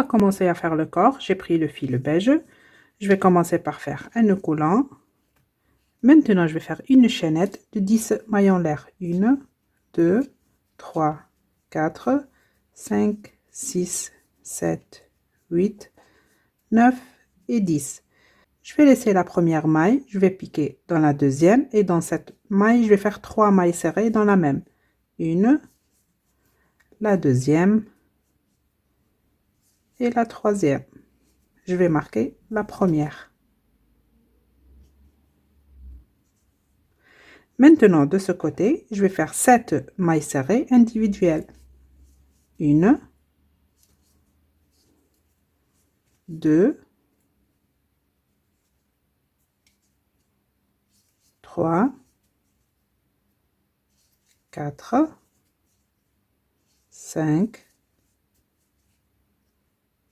va commencer à faire le corps. J'ai pris le fil beige. Je vais commencer par faire un nœud coulant. Maintenant, je vais faire une chaînette de 10 mailles en l'air. 1, 2, 3, 4, 5, 6, 7, 8, 9 et 10. Je vais laisser la première maille, je vais piquer dans la deuxième et dans cette maille, je vais faire 3 mailles serrées dans la même. Une, la deuxième et la troisième. Je vais marquer la première. Maintenant, de ce côté, je vais faire 7 mailles serrées individuelles. 1, 2, 3, 4, 5,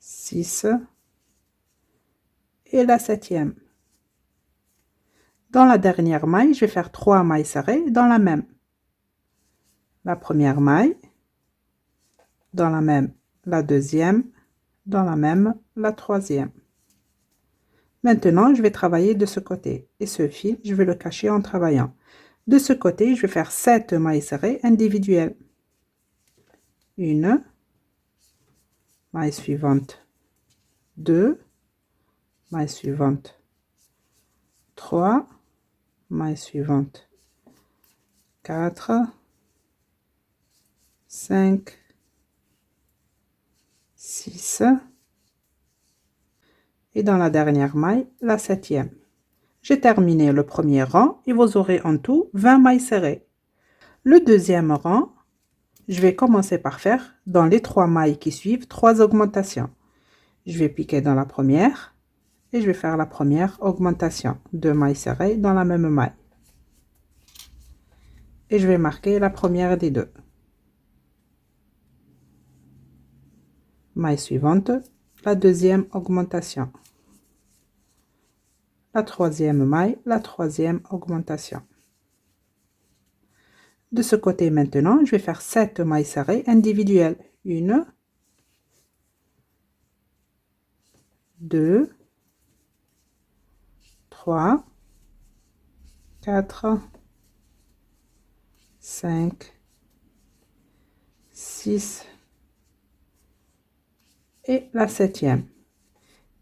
6 et la septième. Dans la dernière maille, je vais faire 3 mailles serrées dans la même. La première maille, dans la même, la deuxième, dans la même, la troisième. Maintenant, je vais travailler de ce côté et ce fil, je vais le cacher en travaillant. De ce côté, je vais faire 7 mailles serrées individuelles. Une, maille suivante, 2, maille suivante, 3, maille suivante, 4, 5, 6 et dans la dernière maille, la septième. J'ai terminé le premier rang et vous aurez en tout 20 mailles serrées. Le deuxième rang, je vais commencer par faire dans les 3 mailles qui suivent 3 augmentations. Je vais piquer dans la première et je vais faire la première augmentation. 2 mailles serrées dans la même maille. Et je vais marquer la première des deux. Maille suivante, la deuxième augmentation. La troisième maille, la troisième augmentation. De ce côté maintenant, je vais faire 7 mailles serrées individuelles. 1, 2, 3, 4, 5, 6 et la septième.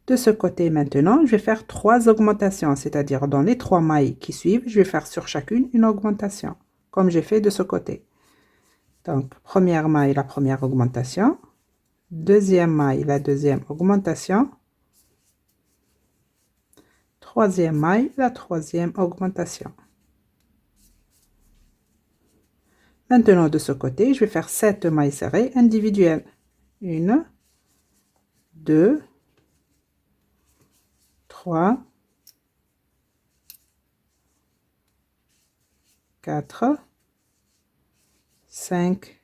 De ce côté maintenant, je vais faire 3 augmentations, c'est-à-dire dans les 3 mailles qui suivent, je vais faire sur chacune une augmentation, comme j'ai fait de ce côté. Donc, première maille, la première augmentation, deuxième maille, la deuxième augmentation, troisième maille, la troisième augmentation. Maintenant, de ce côté, je vais faire 7 mailles serrées individuelles. 1, 2, 3, 4, 5,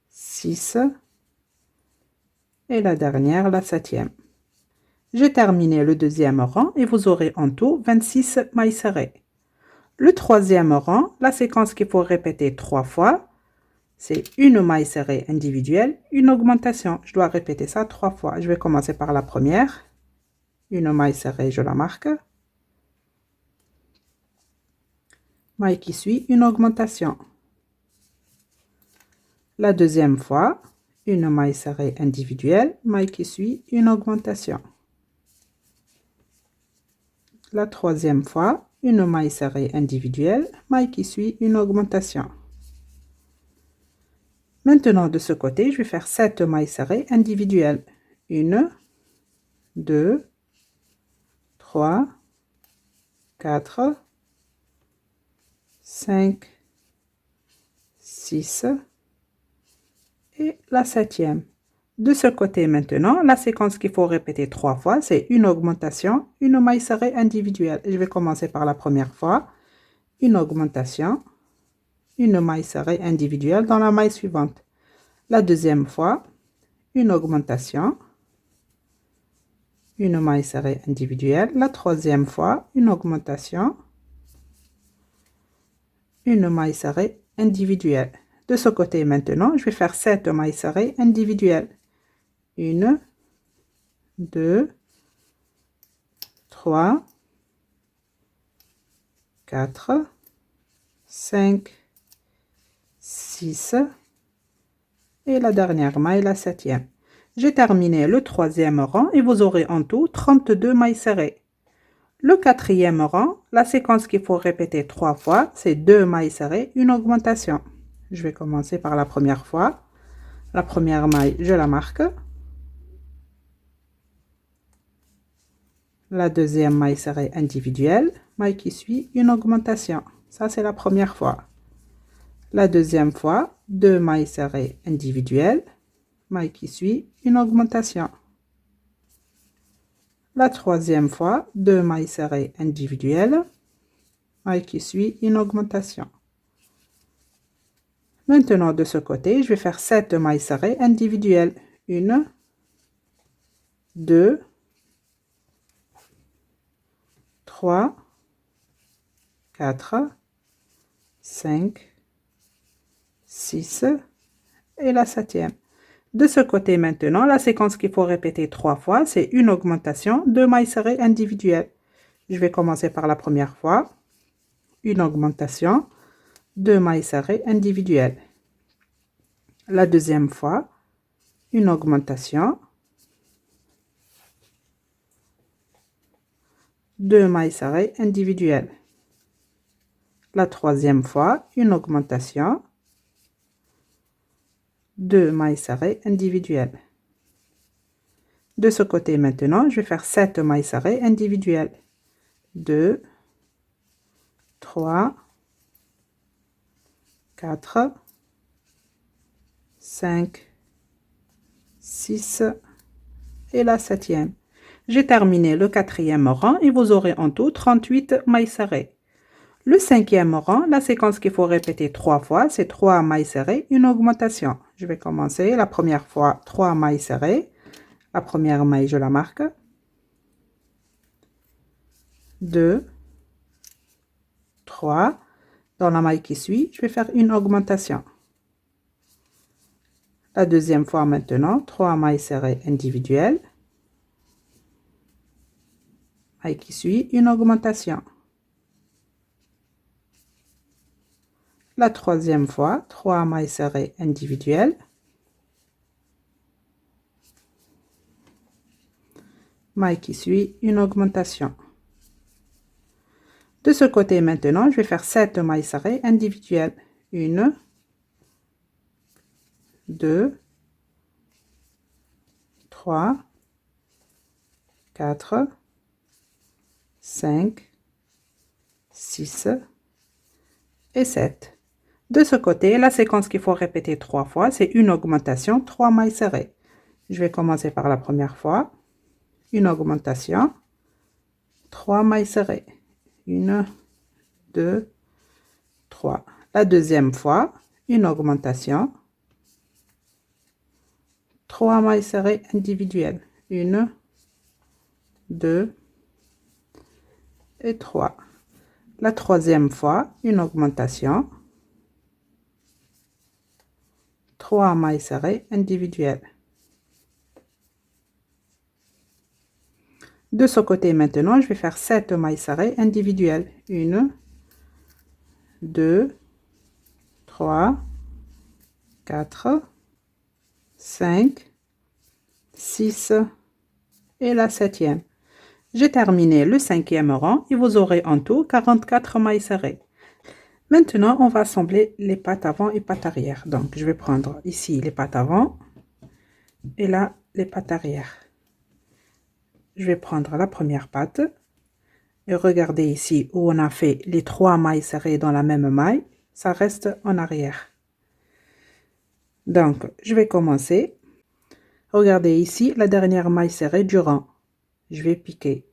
6 et la dernière, la septième. J'ai terminé le deuxième rang et vous aurez en tout 26 mailles serrées. Le troisième rang, la séquence qu'il faut répéter 3 fois, c'est une maille serrée individuelle, une augmentation. Je dois répéter ça 3 fois. Je vais commencer par la première. Une maille serrée, je la marque. Maille qui suit, une augmentation. La deuxième fois, une maille serrée individuelle, maille qui suit, une augmentation. La troisième fois, une maille serrée individuelle, maille qui suit, une augmentation. Maintenant, de ce côté, je vais faire 7 mailles serrées individuelles. 1, 2, 3, 4, 5, 6 et la septième. De ce côté maintenant, la séquence qu'il faut répéter 3 fois, c'est une augmentation, une maille serrée individuelle. Je vais commencer par la première fois, une augmentation, une maille serrée individuelle dans la maille suivante. La deuxième fois, une augmentation, une maille serrée individuelle. La troisième fois, une augmentation, une maille serrée individuelle. De ce côté maintenant, je vais faire 7 mailles serrées individuelles. 1, 2, 3, 4, 5, 6 et la dernière maille, la 7e. J'ai terminé le 3e rang et vous aurez en tout 32 mailles serrées. Le 4e rang, la séquence qu'il faut répéter 3 fois, c'est 2 mailles serrées, une augmentation. Je vais commencer par la première fois. La première maille, je la marque. La deuxième maille serrée individuelle, maille qui suit, une augmentation. Ça, c'est la première fois. La deuxième fois, 2 mailles serrées individuelles, maille qui suit, une augmentation. La troisième fois, 2 mailles serrées individuelles, maille qui suit, une augmentation. Maintenant, de ce côté, je vais faire 7 mailles serrées individuelles. 1, 2, 3, 4, 5, 6 et la 7e. De ce côté maintenant, la séquence qu'il faut répéter 3 fois, c'est une augmentation, 2 mailles serrées individuelles. Je vais commencer par la première fois, une augmentation, 2 mailles serrées individuelles. La deuxième fois, une augmentation, 2 mailles serrées individuelles. La troisième fois, une augmentation, 2 mailles serrées individuelles. De ce côté maintenant, je vais faire 7 mailles serrées individuelles. 2, 3, 4, 5, 6 et la 7e. J'ai terminé le 4e rang et vous aurez en tout 38 mailles serrées. Le 5e rang, la séquence qu'il faut répéter 3 fois, c'est 3 mailles serrées, une augmentation. Je vais commencer la première fois, 3 mailles serrées. La première maille, je la marque. 2, 3. Dans la maille qui suit, je vais faire une augmentation. La deuxième fois maintenant, 3 mailles serrées individuelles. Maille qui suit, une augmentation. La troisième fois, 3 mailles serrées individuelles. Maille qui suit, une augmentation. De ce côté maintenant, je vais faire 7 mailles serrées individuelles. 1, 2, 3, 4, 5, 6 et 7. De ce côté, la séquence qu'il faut répéter 3 fois, c'est une augmentation, 3 mailles serrées. Je vais commencer par la première fois. Une augmentation, 3 mailles serrées. 1, 2, 3. La deuxième fois, une augmentation, 3 mailles serrées individuelles. 1, 2 et 3. La troisième fois, une augmentation, 3 mailles serrées individuelles. De ce côté maintenant, je vais faire 7 mailles serrées individuelles. 1, 2, 3, 4, 5, 6 et la 7e. J'ai terminé le 5e rang et vous aurez en tout 44 mailles serrées. Maintenant, on va assembler les pattes avant et pattes arrière. Donc, je vais prendre ici les pattes avant et là les pattes arrière. Je vais prendre la première patte et regardez ici où on a fait les 3 mailles serrées dans la même maille, ça reste en arrière. Donc, je vais commencer. Regardez ici la dernière maille serrée du rang. Je vais piquer.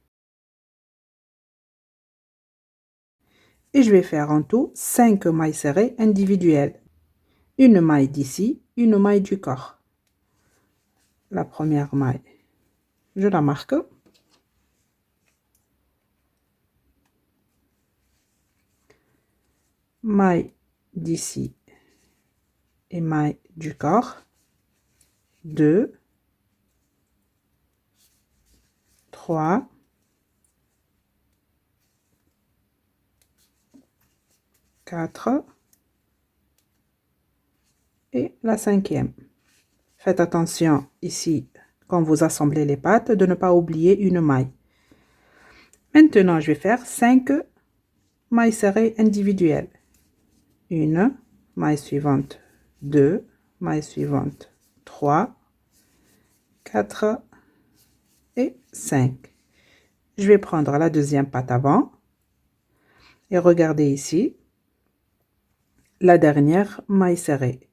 Et je vais faire en tout 5 mailles serrées individuelles. Une maille d'ici, une maille du corps. La première maille, je la marque. Maille d'ici et maille du corps. 2, 3, 4 et la cinquième. Faites attention ici, quand vous assemblez les pattes, de ne pas oublier une maille. Maintenant, je vais faire 5 mailles serrées individuelles. 1, maille suivante, 2, maille suivante, 3, 4 et 5. Je vais prendre la deuxième patte avant et regardez ici, la dernière maille serrée.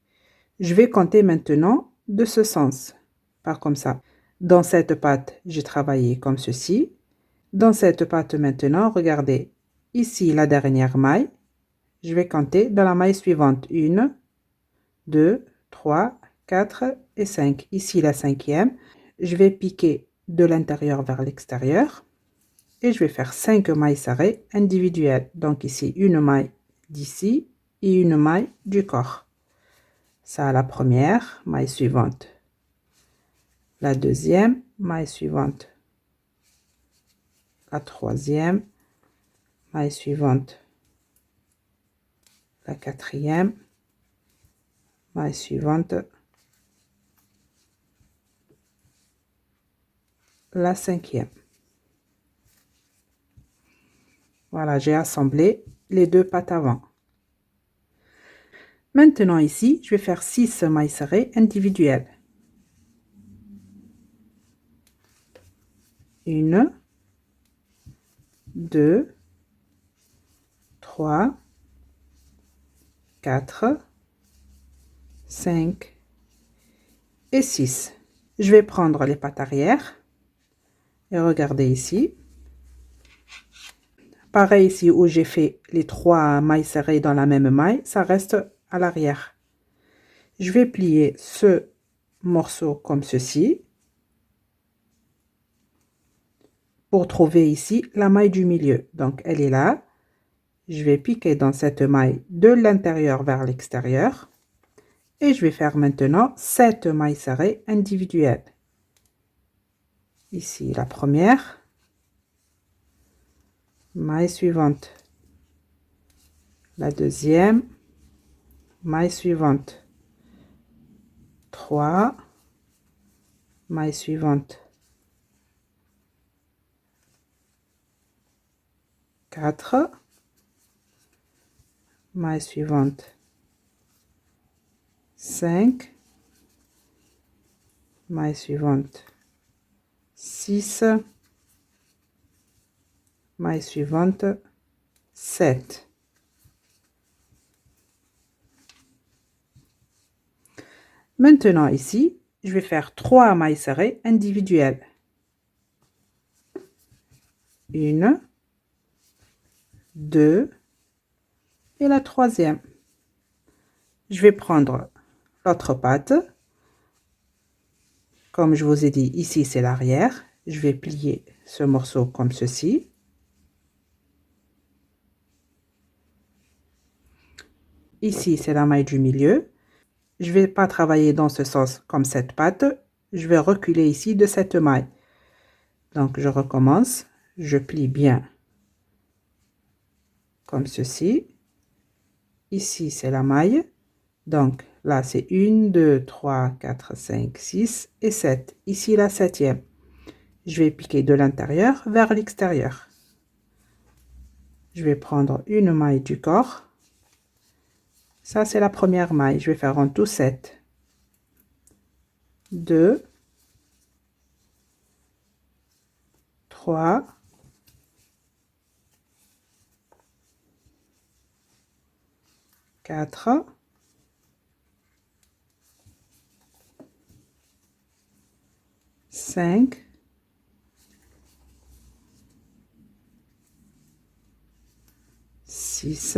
Je vais compter maintenant de ce sens, pas comme ça. Dans cette patte, j'ai travaillé comme ceci. Dans cette patte maintenant, regardez, ici la dernière maille, je vais compter dans la maille suivante. 1, 2, 3, 4 et 5. Ici la cinquième, je vais piquer de l'intérieur vers l'extérieur et je vais faire 5 mailles serrées individuelles. Donc ici une maille d'ici et une maille du corps. Ça, la première, maille suivante. La deuxième, maille suivante. La troisième, maille suivante. La quatrième, maille suivante. La cinquième. Voilà, j'ai assemblé les deux pattes avant. Maintenant ici, je vais faire 6 mailles serrées individuelles. 1, 2, 3, 4, 5 et 6. Je vais prendre les pattes arrière et regardez ici. Pareil ici où j'ai fait les 3 mailles serrées dans la même maille, ça reste à l'arrière. Je vais plier ce morceau comme ceci pour trouver ici la maille du milieu. Donc elle est là. Je vais piquer dans cette maille de l'intérieur vers l'extérieur et je vais faire maintenant 7 mailles serrées individuelles. Ici la première, maille suivante, la deuxième, maille suivante, 3, maille suivante, 4, maille suivante, 5, maille suivante, 6, maille suivante, 7. Maintenant ici, je vais faire 3 mailles serrées individuelles. 1, 2 et la troisième. Je vais prendre l'autre patte. Comme je vous ai dit, ici c'est l'arrière. Je vais plier ce morceau comme ceci. Ici c'est la maille du milieu. Je ne vais pas travailler dans ce sens comme cette patte. Je vais reculer ici de cette maille. Donc je recommence. Je plie bien comme ceci. Ici c'est la maille. Donc là c'est 1, 2, 3, 4, 5, 6 et 7. Ici la septième. Je vais piquer de l'intérieur vers l'extérieur. Je vais prendre une maille du corps. Ça c'est la première maille. Je vais faire en tout 7. 2, 3, 4, 5, 6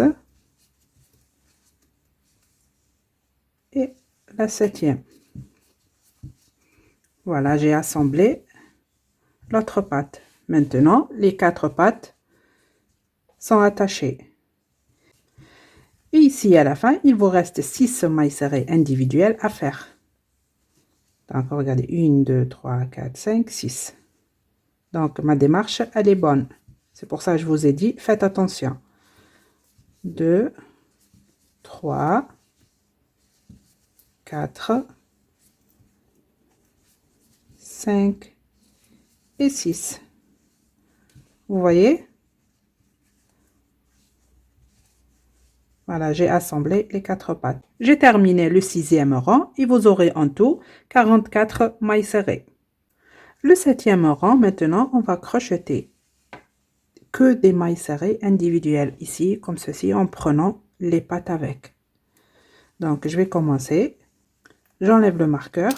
et la septième. Voilà, j'ai assemblé l'autre patte. Maintenant, les 4 pattes sont attachées. Et ici, à la fin, il vous reste 6 mailles serrées individuelles à faire. Donc, regardez, 1, 2, 3, 4, 5, 6. Donc, ma démarche, elle est bonne. C'est pour ça que je vous ai dit, faites attention. 2, 3, 4, 5 et 6. Vous voyez? Voilà, j'ai assemblé les 4 pattes. J'ai terminé le 6e rang et vous aurez en tout 44 mailles serrées. Le 7e rang, maintenant, on va crocheter que des mailles serrées individuelles ici, comme ceci, en prenant les pattes avec. Donc, je vais commencer. J'enlève le marqueur.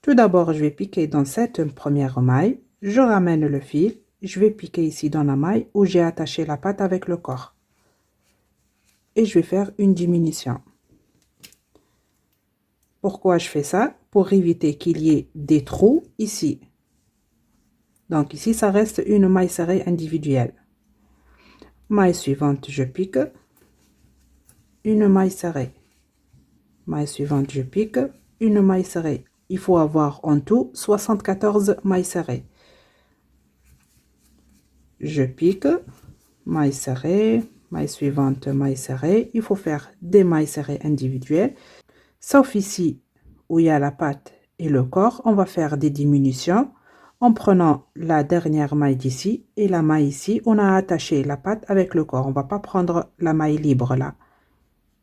Tout d'abord, je vais piquer dans cette première maille. Je ramène le fil. Je vais piquer ici dans la maille où j'ai attaché la patte avec le corps. Et je vais faire une diminution. Pourquoi je fais ça? Pour éviter qu'il y ait des trous ici. Donc ici, ça reste une maille serrée individuelle. Maille suivante, je pique. Une maille serrée. Maille suivante, je pique. Une maille serrée. Il faut avoir en tout 74 mailles serrées. Je pique. Maille serrée. Maille suivante, maille serrée. Il faut faire des mailles serrées individuelles. Sauf ici où il y a la patte et le corps, on va faire des diminutions en prenant la dernière maille d'ici et la maille ici. On a attaché la patte avec le corps. On ne va pas prendre la maille libre là.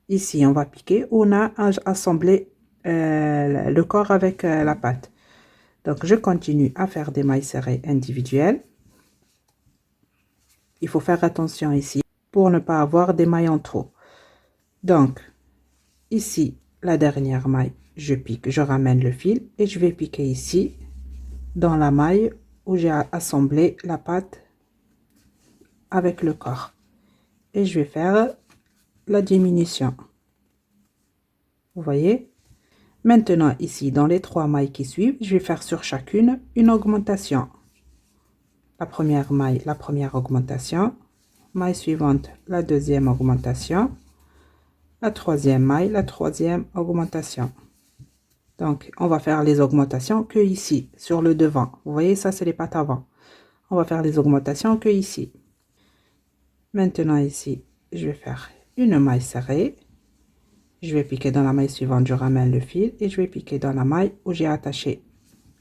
Ici, on va piquer. On a assemblé le corps avec la patte. Donc, je continue à faire des mailles serrées individuelles. Il faut faire attention ici pour ne pas avoir des mailles en trop. Donc, ici, la dernière maille, je pique, je ramène le fil et je vais piquer ici dans la maille où j'ai assemblé la patte avec le corps. Et je vais faire la diminution. Vous voyez? Maintenant, ici, dans les 3 mailles qui suivent, je vais faire sur chacune une augmentation. La première maille, la première augmentation. Maille suivante, la deuxième augmentation. La troisième maille, la troisième augmentation. Donc, on va faire les augmentations que ici, sur le devant. Vous voyez, ça, c'est les pattes avant. On va faire les augmentations que ici. Maintenant, ici, je vais faire une maille serrée. Je vais piquer dans la maille suivante, je ramène le fil et je vais piquer dans la maille où j'ai attaché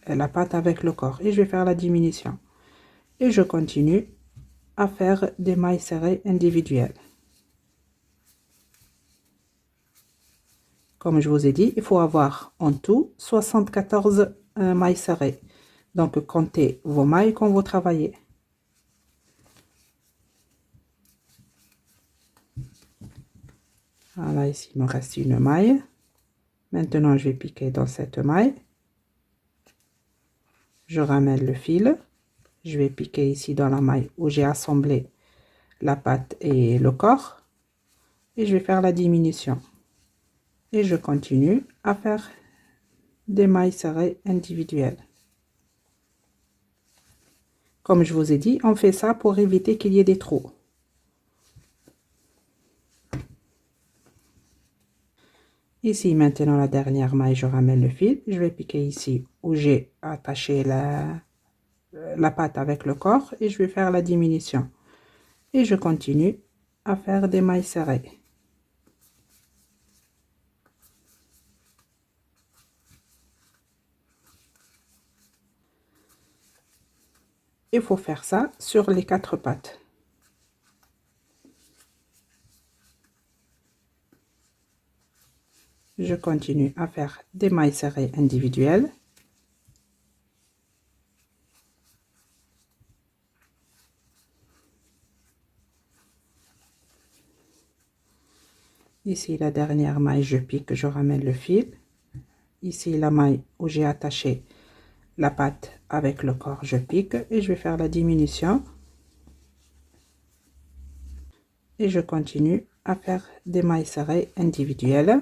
la patte avec le corps. Et je vais faire la diminution. Et je continue à faire des mailles serrées individuelles. Comme je vous ai dit, il faut avoir en tout 74 mailles serrées. Donc, comptez vos mailles quand vous travaillez. Voilà, ici, il me reste une maille. Maintenant, je vais piquer dans cette maille. Je ramène le fil. Je vais piquer ici dans la maille où j'ai assemblé la patte et le corps. Et je vais faire la diminution. Et je continue à faire des mailles serrées individuelles. Comme je vous ai dit, on fait ça pour éviter qu'il y ait des trous. Ici, maintenant, la dernière maille, je ramène le fil. Je vais piquer ici où j'ai attaché la patte avec le corps et je vais faire la diminution. Et je continue à faire des mailles serrées. Il faut faire ça sur les 4 pattes. Je continue à faire des mailles serrées individuelles. Ici, la dernière maille, je pique, je ramène le fil. Ici, la maille où j'ai attaché la patte avec le corps, je pique et je vais faire la diminution. Et je continue à faire des mailles serrées individuelles.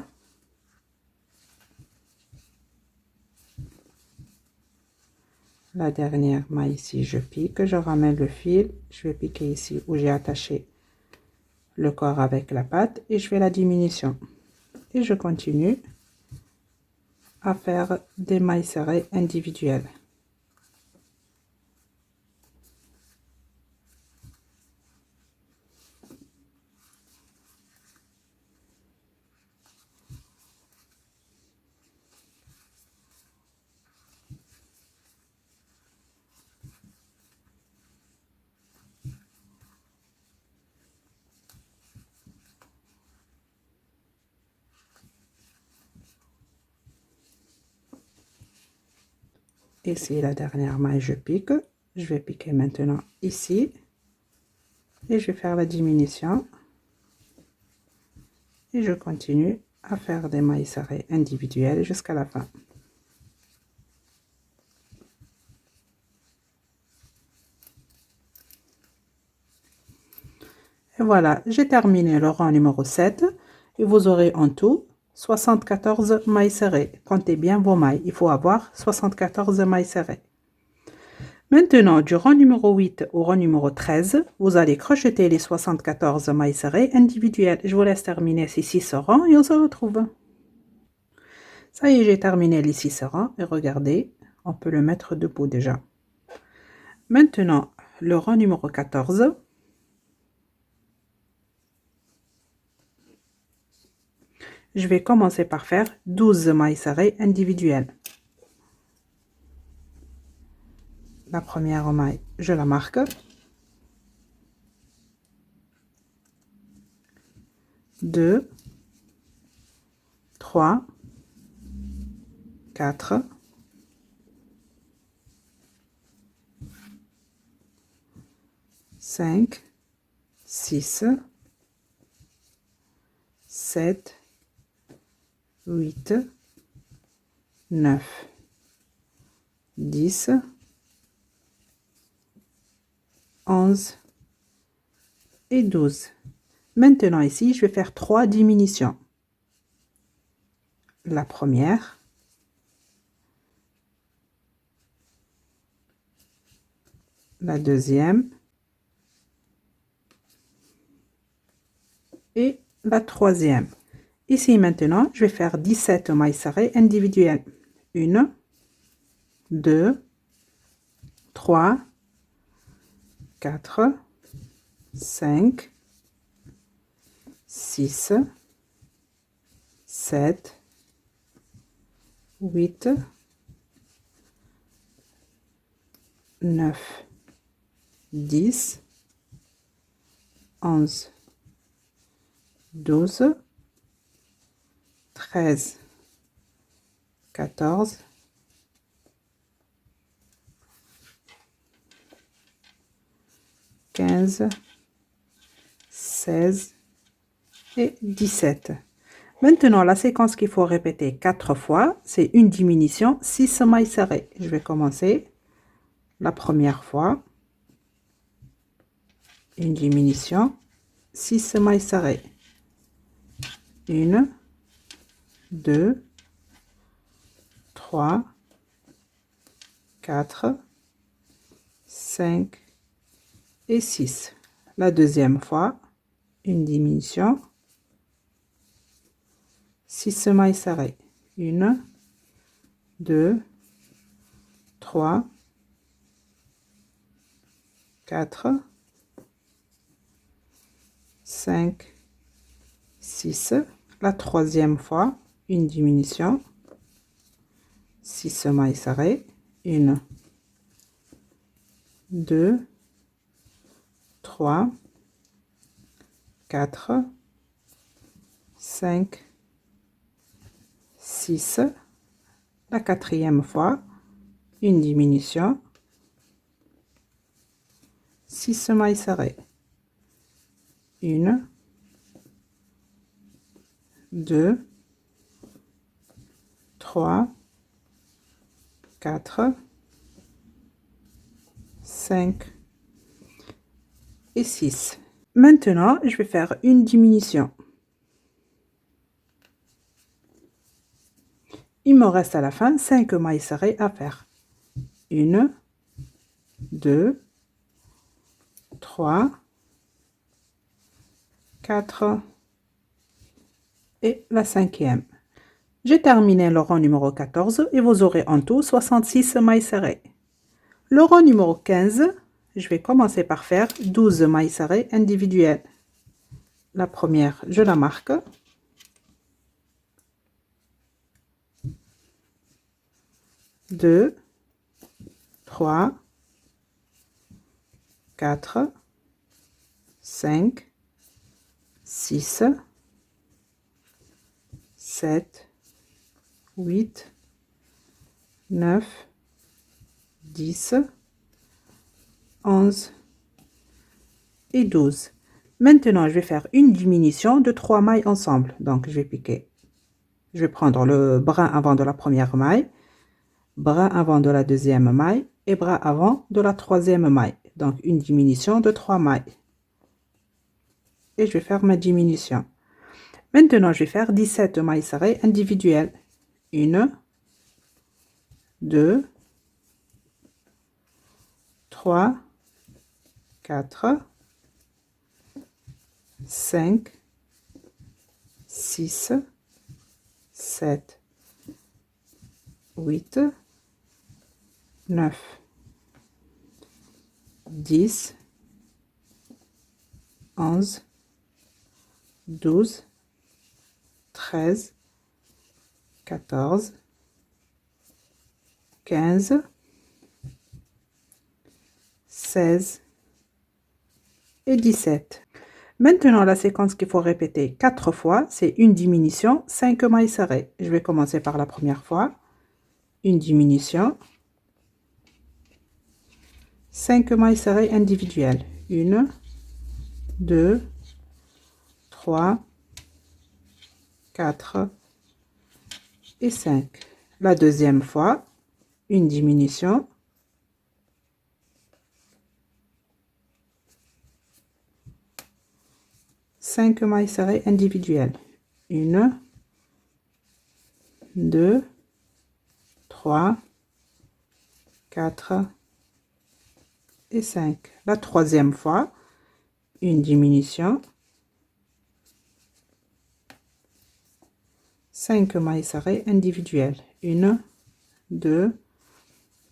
La dernière maille ici, je pique, je ramène le fil, je vais piquer ici où j'ai attaché le corps avec la patte et je fais la diminution. Et je continue à faire des mailles serrées individuelles. Ici, la dernière maille, je pique. Je vais piquer maintenant ici. Et je vais faire la diminution. Et je continue à faire des mailles serrées individuelles jusqu'à la fin. Et voilà, j'ai terminé le rang numéro 7 et vous aurez en tout 74 mailles serrées. Comptez bien vos mailles, il faut avoir 74 mailles serrées. Maintenant, du rang numéro 8 au rang numéro 13, vous allez crocheter les 74 mailles serrées individuelles. Je vous laisse terminer ces 6 rangs et on se retrouve. Ça y est, j'ai terminé les 6 rangs et regardez, on peut le mettre debout déjà. Maintenant, le rang numéro 14. Je vais commencer par faire 12 mailles serrées individuelles. La première maille, je la marque. 2, 3, 4, 5, 6, 7, 8, 9, 10, 11 et 12. Maintenant ici, je vais faire 3 diminutions. La première, la deuxième et la troisième. Ici maintenant, je vais faire 17 mailles serrées individuelles. 1, 2, 3, 4, 5, 6, 7, 8, 9, 10, 11, 12, 13, 14, 15, 16 et 17. Maintenant, la séquence qu'il faut répéter 4 fois, c'est une diminution, 6 mailles serrées. Je vais commencer la première fois. Une diminution, 6 mailles serrées. 1, 2, 3, 4, 5 et 6. La deuxième fois, une diminution, 6 mailles serrées. 1, 2, 3, 4, 5, 6. La troisième fois, une diminution, 6 mailles serrées. 1, 2, 3, 4, 5, 6. La quatrième fois, une diminution, 6 mailles serrées. 1, 2, 3, 4, 5 et 6. Maintenant, je vais faire une diminution. Il me reste à la fin 5 mailles serrées à faire. 1, 2, 3, 4 et la cinquième. J'ai terminé le rang numéro 14 et vous aurez en tout 66 mailles serrées. Le rang numéro 15, je vais commencer par faire 12 mailles serrées individuelles. La première, je la marque. 2, 3, 4, 5, 6, 7, 8, 9, 10, 11 et 12. Maintenant, je vais faire une diminution de 3 mailles ensemble. Donc, je vais piquer. Je vais prendre le brin avant de la première maille, brin avant de la deuxième maille et bras avant de la troisième maille. Donc, une diminution de 3 mailles. Et je vais faire ma diminution. Maintenant, je vais faire 17 mailles serrées individuelles. 1, 2, 3, 4, 5, 6, 7, 8, 9, 10, 11, 12, 13, 14, 15, 16 et 17. Maintenant, la séquence qu'il faut répéter 4 fois, c'est une diminution, 5 mailles serrées. Je vais commencer par la première fois. Une diminution, 5 mailles serrées individuelles. 1, 2, 3, 4 et 5. La deuxième fois, une diminution, 5 mailles serrées individuelles. 1, 2, 3, 4 et 5. La troisième fois, une diminution, 5 mailles serrées individuelles. 1, 2,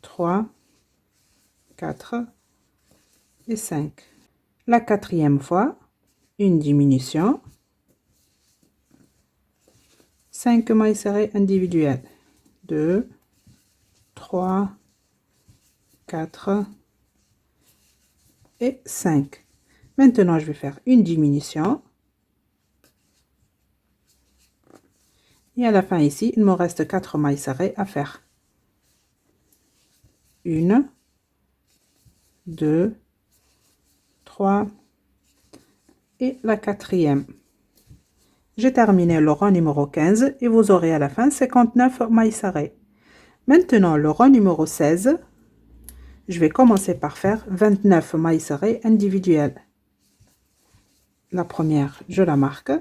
3, 4 et 5. La quatrième fois, une diminution, 5 mailles serrées individuelles. 2, 3, 4 et 5. Maintenant, je vais faire une diminution. Et à la fin ici, il me reste 4 mailles serrées à faire. 1, 2, 3 et la quatrième. J'ai terminé le rang numéro 15 et vous aurez à la fin 59 mailles serrées. Maintenant, le rang numéro 16, je vais commencer par faire 29 mailles serrées individuelles. La première, je la marque.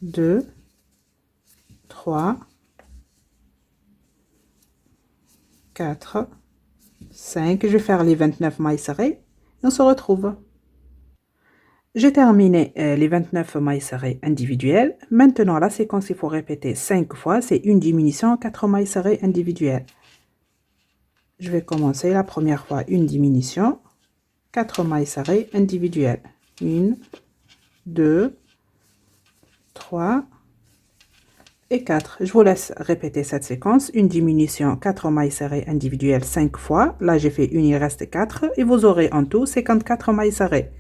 2, 3, 4, 5. Je vais faire les 29 mailles serrées et on se retrouve. J'ai terminé les 29 mailles serrées individuelles. Maintenant, la séquence, il faut répéter 5 fois. C'est une diminution, 4 mailles serrées individuelles. Je vais commencer la première fois, une diminution, 4 mailles serrées individuelles. 1, 2, 3 et 4. Je vous laisse répéter cette séquence. Une diminution, 4 mailles serrées individuelles 5 fois. Là, j'ai fait une, il reste 4. Et vous aurez en tout 54 mailles serrées.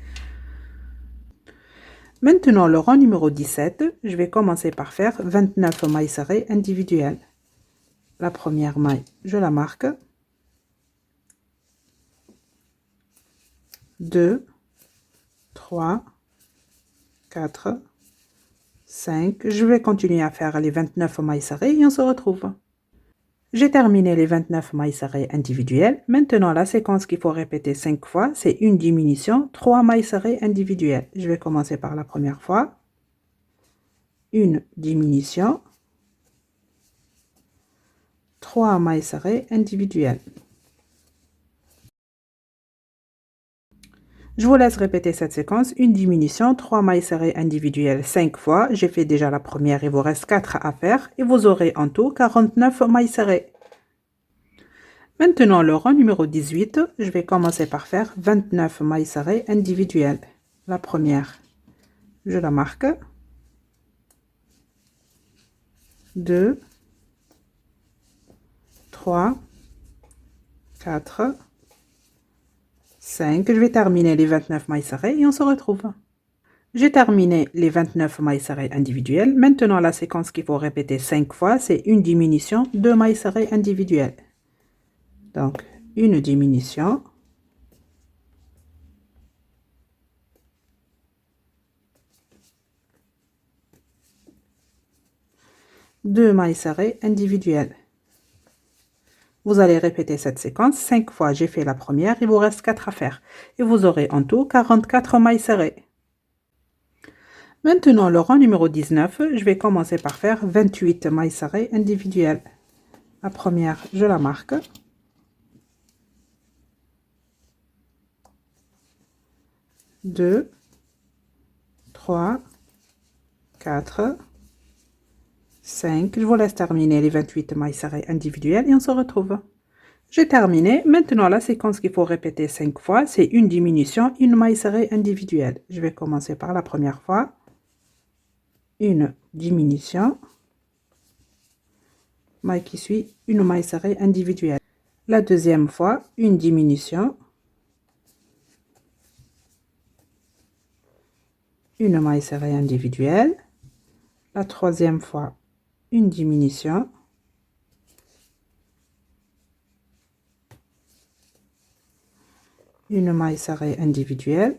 Maintenant, le rang numéro 17, je vais commencer par faire 29 mailles serrées individuelles. La première maille, je la marque. 2, 3, 4, 5. Je vais continuer à faire les 29 mailles serrées et on se retrouve. J'ai terminé les 29 mailles serrées individuelles. Maintenant, la séquence qu'il faut répéter 5 fois, c'est une diminution, 3 mailles serrées individuelles. Je vais commencer par la première fois. Une diminution, 3 mailles serrées individuelles. Je vous laisse répéter cette séquence. Une diminution, 3 mailles serrées individuelles 5 fois. J'ai fait déjà la première, il vous reste 4 à faire. Et vous aurez en tout 49 mailles serrées. Maintenant, le rang numéro 18, je vais commencer par faire 29 mailles serrées individuelles. La première, je la marque. 2, 3, 4, 5. Je vais terminer les 29 mailles serrées et on se retrouve. J'ai terminé les 29 mailles serrées individuelles. Maintenant, la séquence qu'il faut répéter 5 fois, c'est une diminution de mailles serrées individuelles. Donc, une diminution. Deux mailles serrées individuelles. Vous allez répéter cette séquence 5 fois. J'ai fait la première, il vous reste 4 à faire. Et vous aurez en tout 44 mailles serrées. Maintenant, le rang numéro 19, je vais commencer par faire 28 mailles serrées individuelles. La première, je la marque. 2, 3, 4, 5. Je vous laisse terminer les 28 mailles serrées individuelles et on se retrouve. J'ai terminé. Maintenant, la séquence qu'il faut répéter 5 fois, c'est une diminution, une maille serrée individuelle. Je vais commencer par la première fois. Une diminution. Maille qui suit, une maille serrée individuelle. La deuxième fois, une diminution. Une maille serrée individuelle. La troisième fois, une diminution. Une maille serrée individuelle.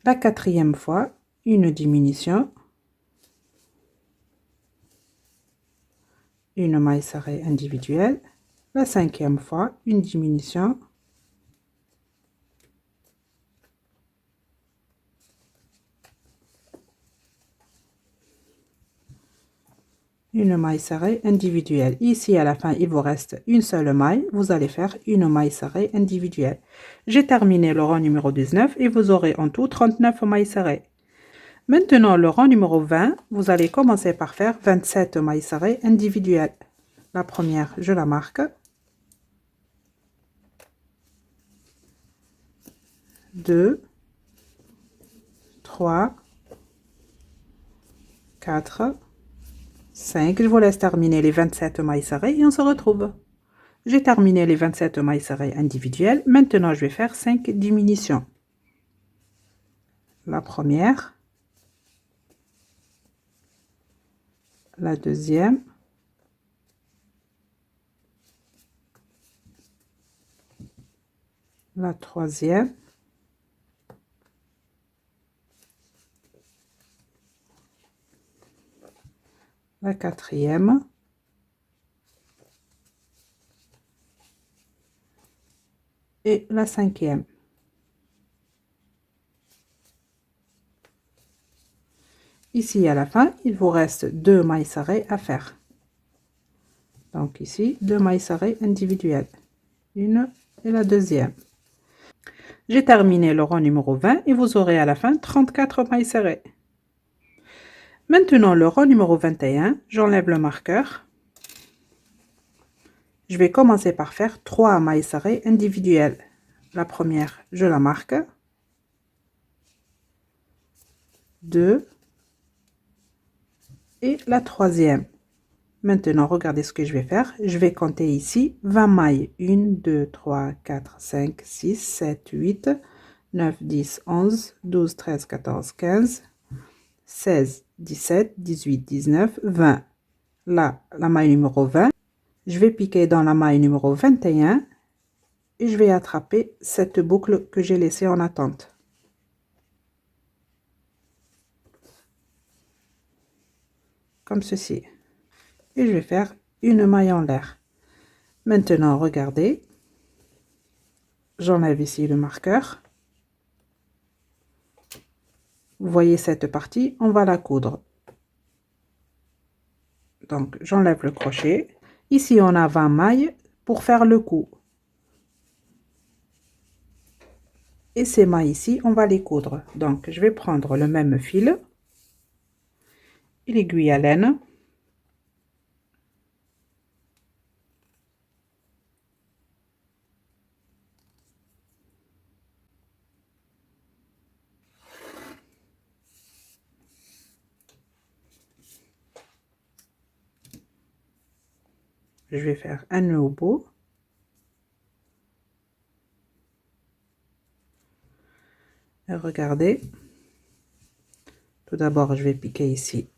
La quatrième fois, une diminution. Une maille serrée individuelle. La cinquième fois, une diminution. Une maille serrée individuelle. Ici, à la fin, il vous reste une seule maille. Vous allez faire une maille serrée individuelle. J'ai terminé le rang numéro 19 et vous aurez en tout 39 mailles serrées. Maintenant, le rang numéro 20, vous allez commencer par faire 27 mailles serrées individuelles. La première, je la marque. 2, 3, 4, 5. Je vous laisse terminer les 27 mailles serrées et on se retrouve. J'ai terminé les 27 mailles serrées individuelles. Maintenant, je vais faire 5 diminutions. La première, la deuxième, la troisième, la quatrième, et la cinquième. Ici, à la fin, il vous reste 2 mailles serrées à faire. Donc ici, 2 mailles serrées individuelles. Une et la deuxième. J'ai terminé le rang numéro 20 et vous aurez à la fin 34 mailles serrées. Maintenant, le rang numéro 21, j'enlève le marqueur. Je vais commencer par faire 3 mailles serrées individuelles. La première, je la marque. 2 et la troisième. Maintenant, regardez ce que je vais faire. Je vais compter ici 20 mailles. 1, 2, 3, 4, 5, 6, 7, 8, 9, 10, 11, 12, 13, 14, 15, 16, 17, 18, 19, 20. Là, la maille numéro 20. Je vais piquer dans la maille numéro 21 et je vais attraper cette boucle que j'ai laissée en attente. Comme ceci. Et je vais faire une maille en l'air. Maintenant, regardez. J'enlève ici le marqueur. Vous voyez cette partie, on va la coudre. Donc, j'enlève le crochet. Ici, on a 20 mailles pour faire le cou. Et ces mailles ici, on va les coudre. Donc, je vais prendre le même fil et l'aiguille à laine. Je vais faire un nœud au bout. Et regardez, Tout d'abord, je vais piquer ici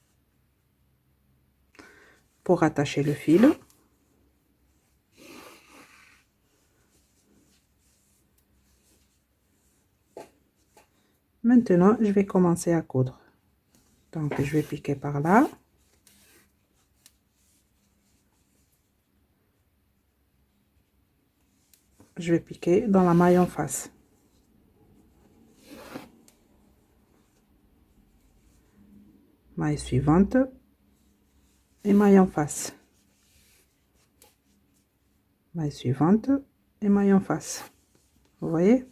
pour attacher le fil. Maintenant, je vais commencer à coudre. Donc, je vais piquer par là. Je vais piquer dans la maille en face. Maille suivante et maille en face. Maille suivante et maille en face. Vous voyez?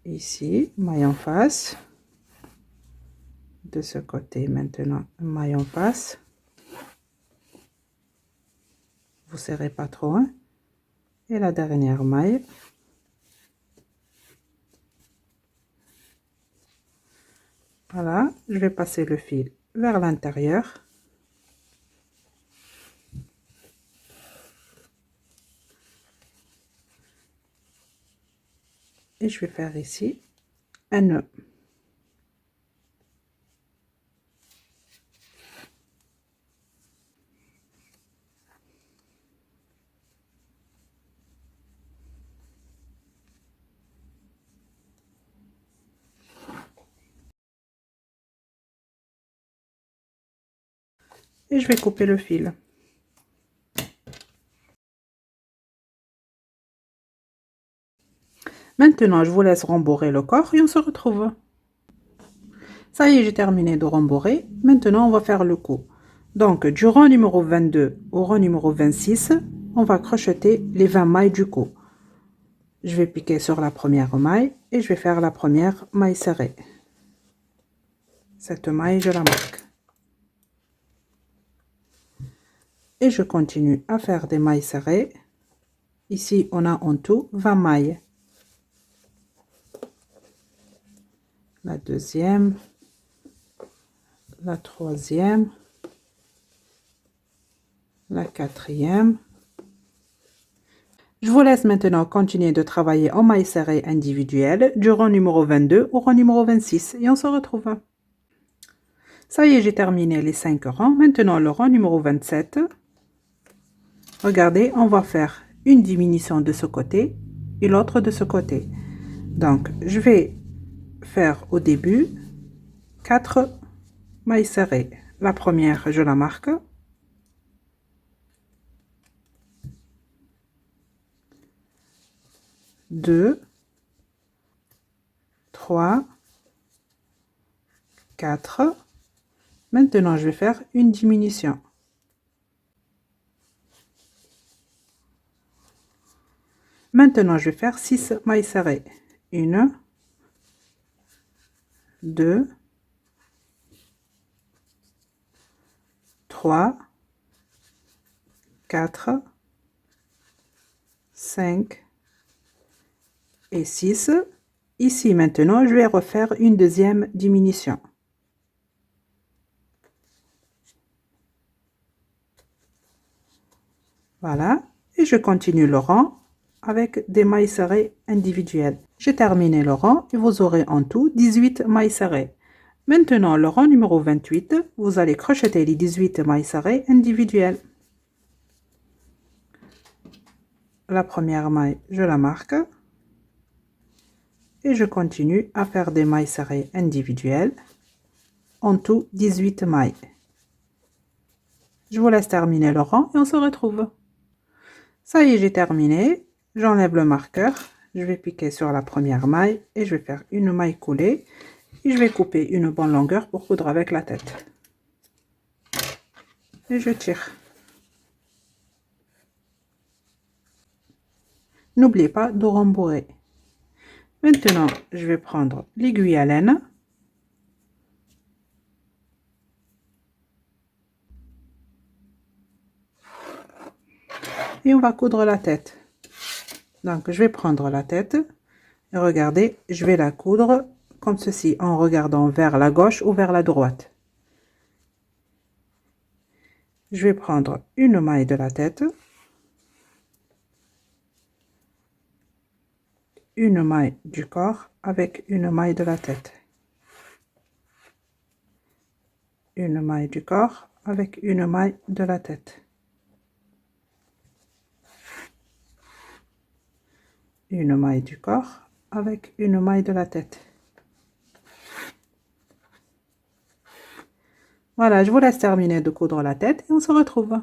Ici, maille en face. De ce côté, maintenant, maille en face. Vous serrez pas trop, hein? Et la dernière maille. Voilà, je vais passer le fil vers l'intérieur. Et je vais faire ici un nœud. Et je vais couper le fil. Maintenant, je vous laisse rembourrer le corps et on se retrouve. Ça y est, j'ai terminé de rembourrer. Maintenant, on va faire le coup. Donc, du rang numéro 22 au rang numéro 26, on va crocheter les 20 mailles du cou. Je vais piquer sur la première maille et je vais faire la première maille serrée. Cette maille, je la marque. Et je continue à faire des mailles serrées. Ici, on a en tout 20 mailles. La deuxième, la troisième, la quatrième. Je vous laisse maintenant continuer de travailler en mailles serrées individuelles du rang numéro 22 au rang numéro 26 et on se retrouve. Ça y est, j'ai terminé les 5 rangs. Maintenant, le rang numéro 27. Regardez, on va faire une diminution de ce côté et l'autre de ce côté. Donc, je vais faire au début 4 mailles serrées. La première, je la marque. Deux, 3, 4. Maintenant, je vais faire une diminution. Maintenant, je vais faire 6 mailles serrées. 1, 2, 3, 4, 5 et 6. Ici, maintenant, je vais refaire une deuxième diminution. Voilà. Et je continue le rang avec des mailles serrées individuelles. J'ai terminé le rang et vous aurez en tout 18 mailles serrées. Maintenant, le rang numéro 28, vous allez crocheter les 18 mailles serrées individuelles. La première maille, je la marque. Et je continue à faire des mailles serrées individuelles. En tout, 18 mailles. Je vous laisse terminer le rang et on se retrouve. Ça y est, j'ai terminé. J'enlève le marqueur. Je vais piquer sur la première maille et je vais faire une maille coulée. Et je vais couper une bonne longueur pour coudre avec la tête. Et je tire. N'oubliez pas de rembourrer. Maintenant, je vais prendre l'aiguille à laine. Et on va coudre la tête. Donc, je vais prendre la tête. Et regardez, je vais la coudre comme ceci, en regardant vers la gauche ou vers la droite. Je vais prendre une maille de la tête. une maille du corps avec une maille de la tête. Une maille du corps avec une maille de la tête. Une maille du corps avec une maille de la tête. Voilà, je vous laisse terminer de coudre la tête et on se retrouve.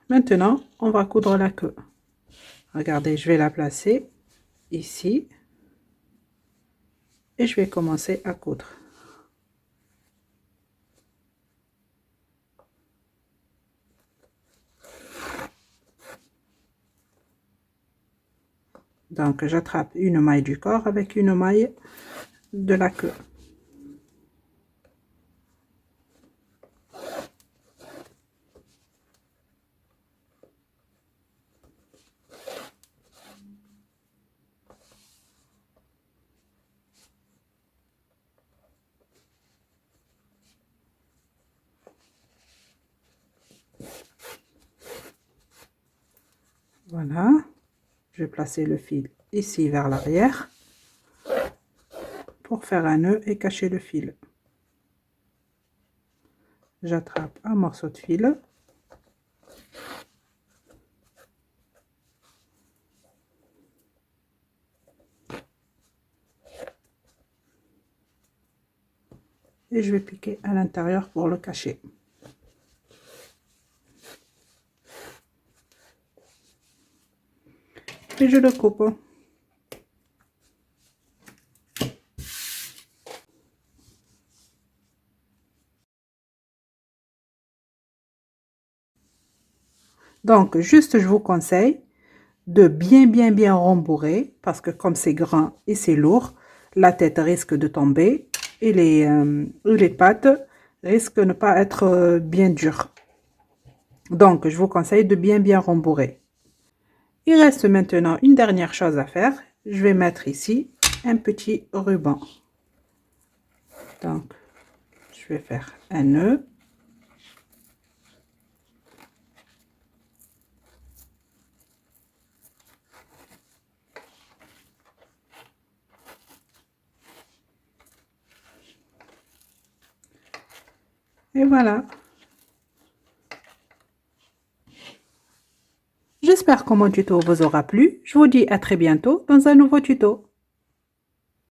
Maintenant, on va coudre la queue. Regardez, je vais la placer ici et je vais commencer à coudre. Donc, j'attrape une maille du corps avec une maille de la queue. Voilà. Je vais placer le fil ici vers l'arrière pour faire un nœud et cacher le fil. J'attrape un morceau de fil. Et je vais piquer à l'intérieur pour le cacher. Et je le coupe. Donc, juste, je vous conseille de bien rembourrer parce que comme c'est grand et c'est lourd, la tête risque de tomber et les pattes risquent de ne pas être bien dures. Donc, je vous conseille de bien rembourrer. Il reste maintenant une dernière chose à faire. Je vais mettre ici un petit ruban. Donc, je vais faire un nœud. Et voilà. J'espère que mon tuto vous aura plu. Je vous dis à très bientôt dans un nouveau tuto.